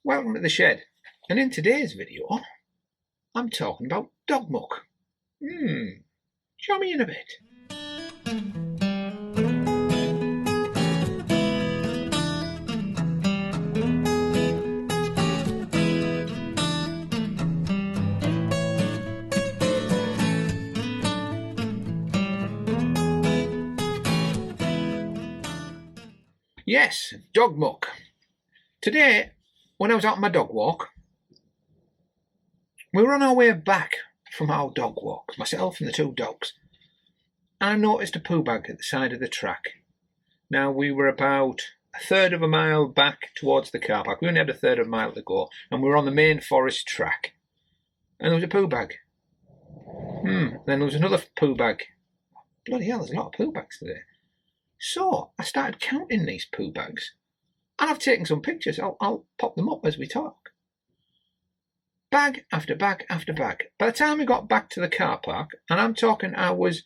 Welcome to the shed, and in today's video I'm talking about dog muck. Show me in a bit. Yes, dog muck. Today, when I was out on my dog walk, we were on our way back from our dog walk, myself and the two dogs, and I noticed a poo bag at the side of the track. Now, we were about a third of a mile back towards the car park. We only had a third of a mile to go, and we were on the main forest track. And there was a poo bag. Then there was another poo bag. Bloody hell, there's a lot of poo bags today. So I started counting these poo bags, and I've taken some pictures. I'll pop them up as we talk. Bag after bag after bag. By the time we got back to the car park, and I'm talking I was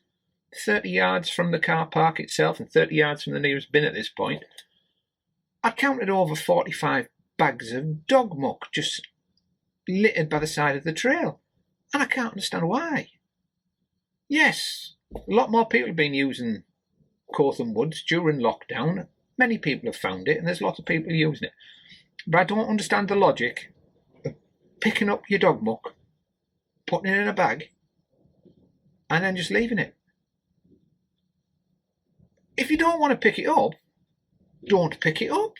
30 yards from the car park itself and 30 yards from the nearest bin at this point, I counted over 45 bags of dog muck just littered by the side of the trail. And I can't understand why. Yes, a lot more people have been using Cotham Woods during lockdown. Many people have found it, and there's lots of people using it. But I don't understand the logic of picking up your dog muck, putting it in a bag, and then just leaving it. If you don't want to pick it up, don't pick it up.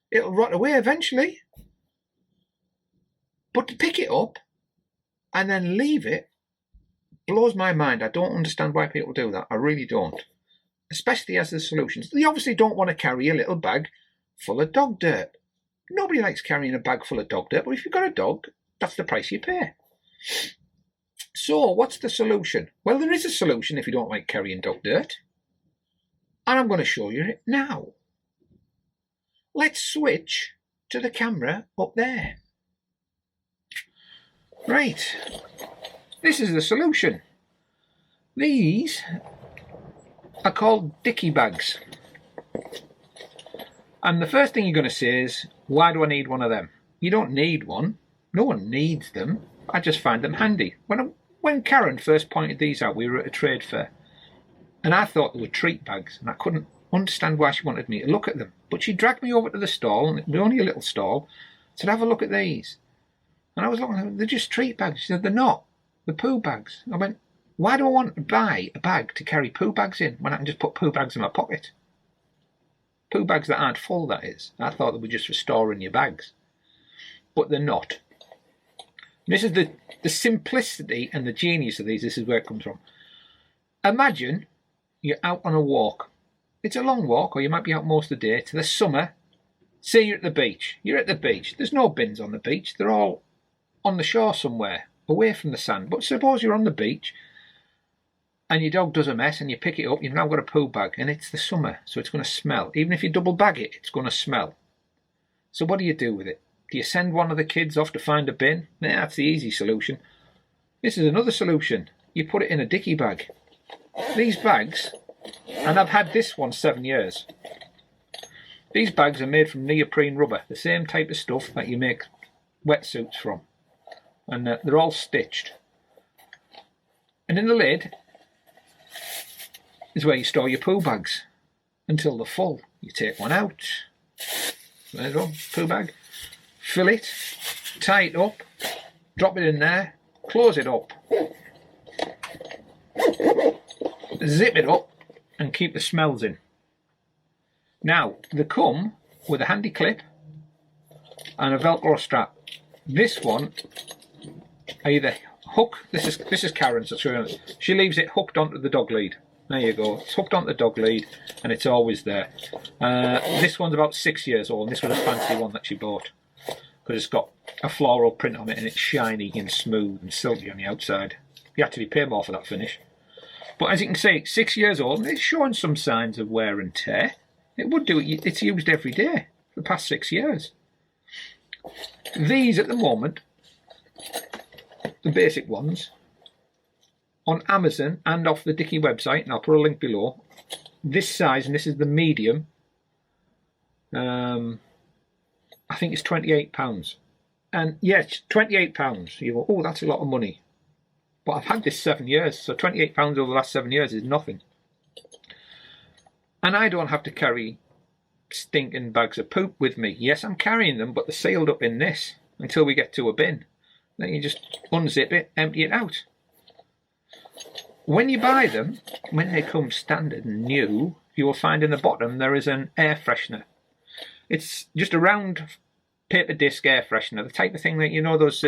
It'll rot away eventually. But to pick it up and then leave it blows my mind. I don't understand why people do that. I really don't. Especially as the solutions. They obviously don't want to carry a little bag full of dog dirt. Nobody likes carrying a bag full of dog dirt, but if you've got a dog, that's the price you pay. So, what's the solution? Well, there is a solution if you don't like carrying dog dirt. And I'm going to show you it now. Let's switch to the camera up there. Right. This is the solution. These are called dicky bags. And the first thing you're going to say is, why do I need one of them? You don't need one. No one needs them. I just find them handy. When Karen first pointed these out, we were at a trade fair. And I thought they were treat bags. And I couldn't understand why she wanted me to look at them. But she dragged me over to the stall, and it was only a little stall, said, have a look at these. And I was looking at them, they're just treat bags. She said, they're not. The poo bags. I went, why do I want to buy a bag to carry poo bags in when I can just put poo bags in my pocket? Poo bags that aren't full, that is. I thought they were just for storing your bags. But they're not. And this is the simplicity and the genius of these. This is where it comes from. Imagine you're out on a walk. It's a long walk, or you might be out most of the day. To the summer, say you're at the beach. You're at the beach. There's no bins on the beach. They're all on the shore somewhere, away from the sand. But suppose you're on the beach and your dog does a mess and you pick it up, you've now got a poo bag, and it's the summer, so it's going to smell. Even if you double bag it, it's going to smell. So what do you do with it? Do you send one of the kids off to find a bin? Nah, that's the easy solution. This is another solution. You put it in a dicky bag. These bags, and I've had this one 7 years. These bags are made from neoprene rubber, the same type of stuff that you make wetsuits from. And they're all stitched. And in the lid is where you store your poo bags until they're full. You take one out, there you go, poo bag, fill it, tie it up, drop it in there, close it up, zip it up, and keep the smells in. Now, they come with a handy clip and a Velcro strap. This one, either hook, this is Karen's, so she leaves it hooked onto the dog lead. There you go, it's hooked onto the dog lead and it's always there. This one's about 6 years old, and this was a fancy one that she bought because it's got a floral print on it and it's shiny and smooth and silky on the outside. You actually pay more for that finish. But as you can see, 6 years old, and it's showing some signs of wear and tear. It would do it, it's used every day for the past 6 years. These at the moment, the basic ones, on Amazon and off the Dicky website, and I'll put a link below, this size, and this is the medium, I think it's £28. And yes, £28. You go, oh, that's a lot of money. But I've had this 7 years, so £28 over the last 7 years is nothing. And I don't have to carry stinking bags of poop with me. Yes, I'm carrying them, but they're sealed up in this until we get to a bin. Then you just unzip it, empty it out. When you buy them, when they come standard and new, you will find in the bottom there is an air freshener. It's just a round paper disc air freshener, the type of thing that, you know, those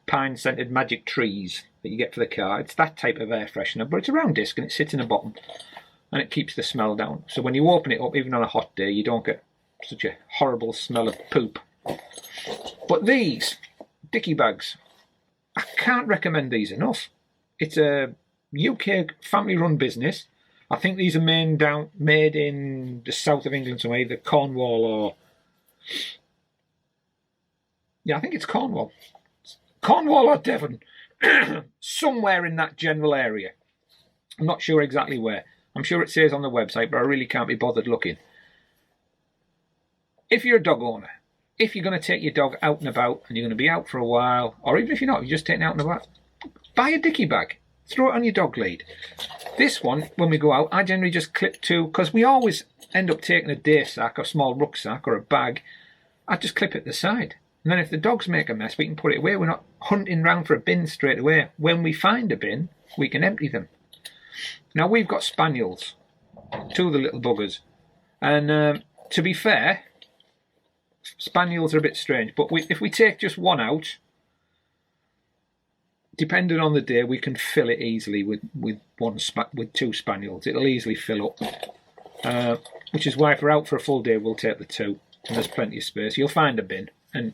pine scented magic trees that you get for the car. It's that type of air freshener, but it's a round disc and it sits in the bottom and it keeps the smell down. So when you open it up, even on a hot day, you don't get such a horrible smell of poop. But these dicky bags, I can't recommend these enough. It's a UK family-run business. I think these are made in the south of England somewhere, either Cornwall or... yeah, I think it's Cornwall. Cornwall or Devon. Somewhere in that general area. I'm not sure exactly where. I'm sure it says on the website, but I really can't be bothered looking. If you're a dog owner, if you're going to take your dog out and about and you're going to be out for a while, or even if you're not, you're just taking it out and about, buy a dicky bag. Throw it on your dog lead. This one, when we go out, I generally just clip to, because we always end up taking a day sack or small rucksack or a bag. I just clip it to the side. And then if the dogs make a mess, we can put it away. We're not hunting round for a bin straight away. When we find a bin, we can empty them. Now, we've got spaniels, 2 of the little buggers. And to be fair, spaniels are a bit strange. But if we take just one out, depending on the day, we can fill it easily with 2 spaniels. It'll easily fill up. Which is why if we're out for a full day, we'll take the 2. And there's plenty of space. You'll find a bin and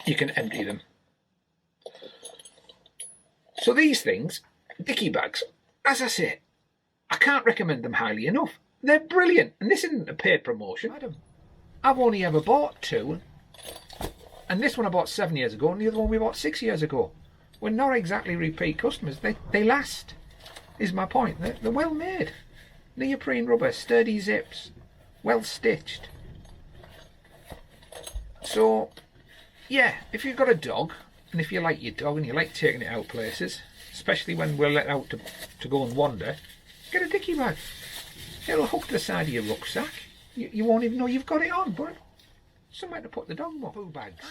you can empty them. So these things, dicky bags, as I say, I can't recommend them highly enough. They're brilliant. And this isn't a paid promotion. I've only ever bought 2. And this one I bought 7 years ago, and the other one we bought 6 years ago. We're not exactly repeat customers. They last, is my point. They're well made. Neoprene rubber, sturdy zips, well stitched. So, yeah, if you've got a dog, and if you like your dog and you like taking it out places, especially when we're let out to go and wander, get a dicky bag. It'll hook to the side of your rucksack. You won't even know you've got it on, but somewhere to put the dog muck. Poo bags.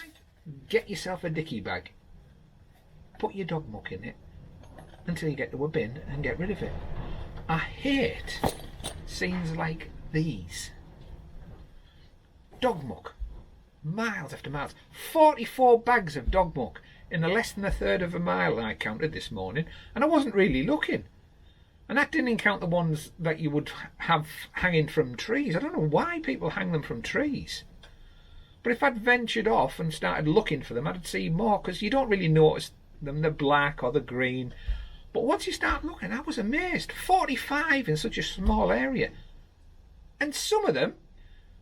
Get yourself a dicky bag. Put your dog muck in it until you get to a bin and get rid of it. I hate scenes like these. Dog muck. Miles after miles. 44 bags of dog muck in a less than a third of a mile I counted this morning, and I wasn't really looking. And that didn't count the ones that you would have hanging from trees. I don't know why people hang them from trees. But if I'd ventured off and started looking for them, I'd see more, because you don't really notice them, the black or the green. But once you start looking, I was amazed. 45 in such a small area. And some of them,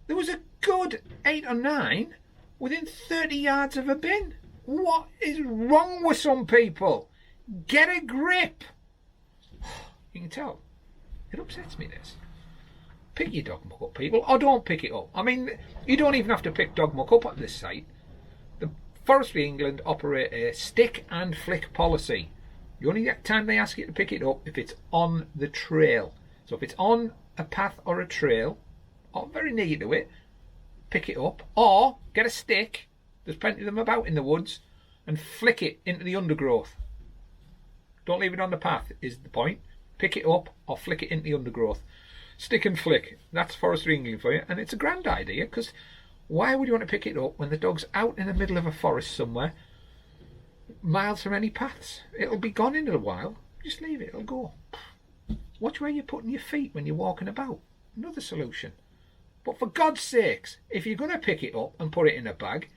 there was a good 8 or 9 within 30 yards of a bin. What is wrong with some people? Get a grip. You can tell. It upsets me, this. Pick your dog muck up, people, or don't pick it up. I mean, you don't even have to pick dog muck up at this site. The Forestry England operate a stick and flick policy. The only time they ask you to pick it up if it's on the trail. So if it's on a path or a trail, or very near to it, pick it up, or get a stick, there's plenty of them about in the woods, and flick it into the undergrowth. Don't leave it on the path, is the point. Pick it up or flick it into the undergrowth. Stick and flick, that's Forestry England for you. And it's a grand idea, because why would you want to pick it up when the dog's out in the middle of a forest somewhere, miles from any paths? It'll be gone in a while. Just leave it, it'll go. Watch where you're putting your feet when you're walking about. Another solution. But for God's sakes, if you're going to pick it up and put it in a bag,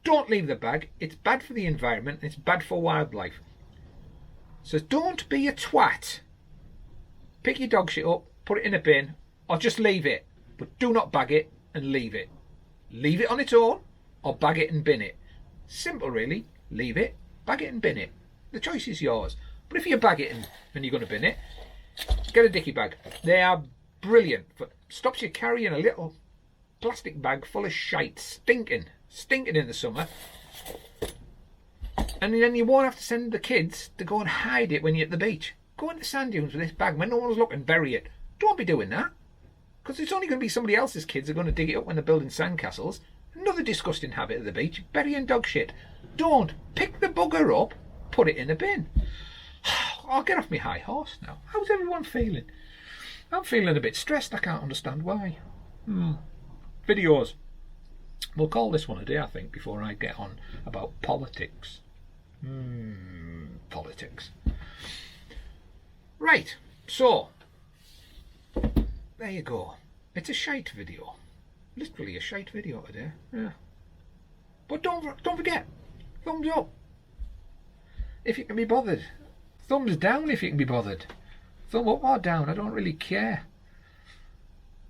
don't leave the bag. It's bad for the environment, it's bad for wildlife. So don't be a twat. Pick your dog shit up, put it in a bin, or just leave it. But do not bag it and leave it. Leave it on its own, or bag it and bin it. Simple, really. Leave it, bag it and bin it. The choice is yours. But if you bag it and you're going to bin it, get a dicky bag. They are brilliant. Stops you carrying a little plastic bag full of shite, stinking in the summer. And then you won't have to send the kids to go and hide it when you're at the beach. Go into sand dunes with this bag when no one's looking, bury it. Don't be doing that. Because it's only going to be somebody else's kids who are going to dig it up when they're building sandcastles. Another disgusting habit of the beach, burying dog shit. Don't. Pick the bugger up, put it in a bin. I'll get off my high horse now. How's everyone feeling? I'm feeling a bit stressed. I can't understand why. Videos. We'll call this one a day, I think, before I get on about politics. Politics. Right, so there you go. It's a shite video. Literally a shite video today. Yeah. But don't forget, thumbs up if you can be bothered. Thumbs down if you can be bothered. Thumb up or down, I don't really care.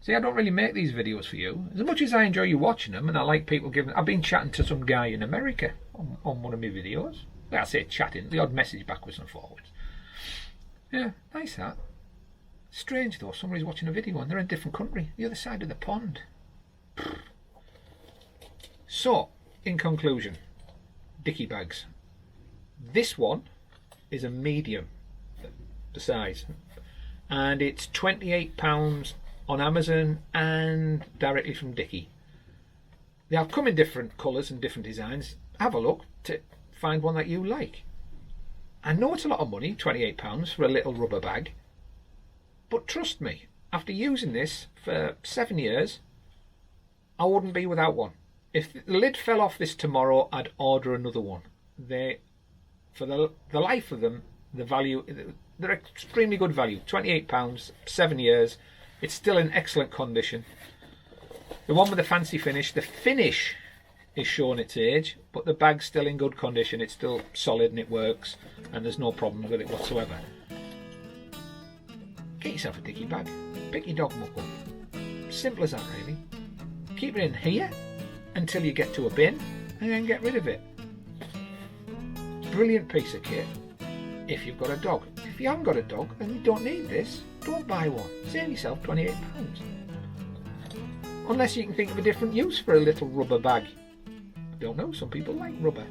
See, I don't really make these videos for you. As much as I enjoy you watching them, and I like people giving... I've been chatting to some guy in America on one of my videos. Well, I say chatting, the odd message backwards and forwards. Yeah, nice that. Strange though, somebody's watching a video and they're in a different country, the other side of the pond. So, in conclusion, dicky bags. This one is a medium, the size, and it's £28 on Amazon and directly from Dickie. They have come in different colours and different designs. Have a look to find one that you like. I know it's a lot of money, £28 for a little rubber bag, but trust me, after using this for 7 years, I wouldn't be without one. If the lid fell off this tomorrow, I'd order another one. For the life of them, the value, they're extremely good value. £28, 7 years. It's still in excellent condition. The one with the fancy finish, the finish is showing its age, but the bag's still in good condition. It's still solid and it works, and there's no problem with it whatsoever. Get yourself a dicky bag. Pick your dog muck up. Simple as that, really. Keep it in here until you get to a bin, and then get rid of it. Brilliant piece of kit if you've got a dog. If you haven't got a dog and you don't need this, don't buy one. Save yourself £28. Unless you can think of a different use for a little rubber bag. I don't know, some people like rubber.